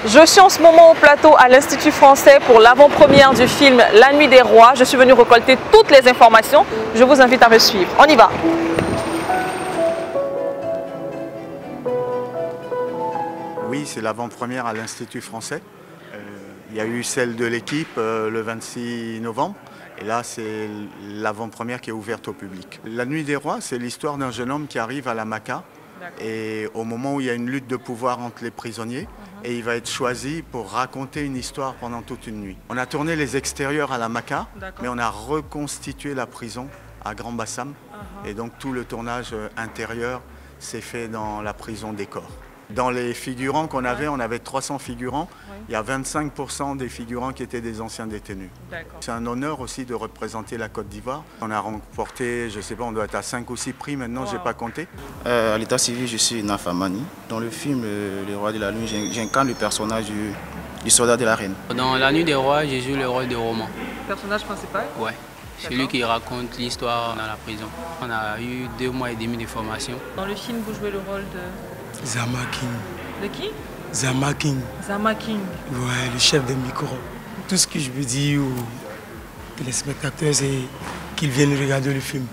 Je suis en ce moment au plateau à l'Institut français pour l'avant-première du film La Nuit des Rois. Je suis venue récolter toutes les informations. Je vous invite à me suivre. On y va. Oui, c'est l'avant-première à l'Institut français. Il y a eu celle de l'équipe le 26 novembre. Et là, c'est l'avant-première qui est ouverte au public. La Nuit des Rois, c'est l'histoire d'un jeune homme qui arrive à la Maca. Et au moment où il y a une lutte de pouvoir entre les prisonniers, et il va être choisi pour raconter une histoire pendant toute une nuit. On a tourné les extérieurs à la Maca, mais on a reconstitué la prison à Grand Bassam. Et donc tout le tournage intérieur s'est fait dans la prison décor. Dans les figurants qu'on avait, on avait 300 figurants. Il y a 25% des figurants qui étaient des anciens détenus. C'est un honneur aussi de représenter la Côte d'Ivoire. On a remporté, je ne sais pas, on doit être à 5 ou 6 prix maintenant, je n'ai pas compté. À l'état civil, je suis Nafamani. Dans le film Le Roi de la Lune, j'incarne le personnage du soldat de la reine. Dans La Nuit des Rois, j'ai joué le rôle de Roman. Personnage principal? Ouais. Celui qui raconte l'histoire dans la prison. On a eu 2 mois et demi de formation. Dans le film, vous jouez le rôle de... Zama King. De qui? Zama King. Zama King. Ouais, le chef de micro. Tout ce que je veux dire aux téléspectateurs, c'est qu'ils viennent regarder le film.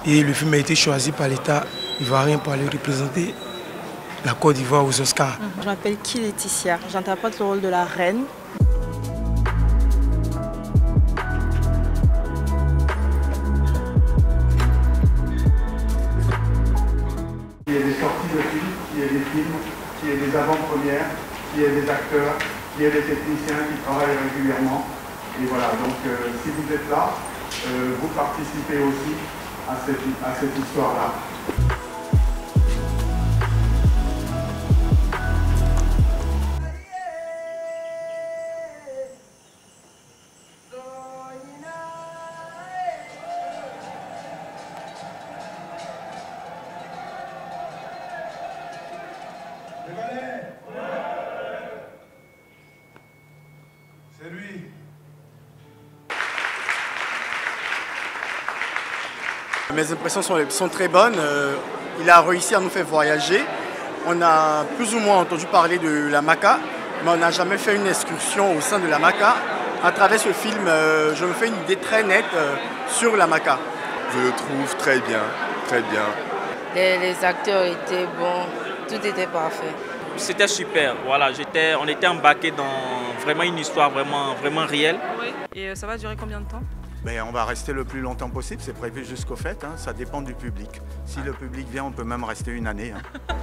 Et le film a été choisi par l'État ivoirien pour aller représenter la Côte d'Ivoire aux Oscars. Je m'appelle Ki Laetitia. J'interprète le rôle de la reine. Qu'il y ait des sorties de films, qu'il y ait des films, qu'il y ait des avant-premières, qu'il y ait des acteurs, qu'il y ait des techniciens qui travaillent régulièrement. Et voilà, donc si vous êtes là, vous participez aussi à cette histoire-là. C'est lui. Mes impressions sont très bonnes. Il a réussi à nous faire voyager. On a plus ou moins entendu parler de la Maca, mais on n'a jamais fait une excursion au sein de la Maca. À travers ce film, je me fais une idée très nette sur la Maca. Je le trouve très bien, très bien. Les acteurs étaient bons, tout était parfait. C'était super, voilà, on était embarqués dans vraiment une histoire vraiment réelle. Oui. Et ça va durer combien de temps? Ben, on va rester le plus longtemps possible, c'est prévu jusqu'au fait, hein. Ça dépend du public. Si le public vient, on peut même rester une année. Hein.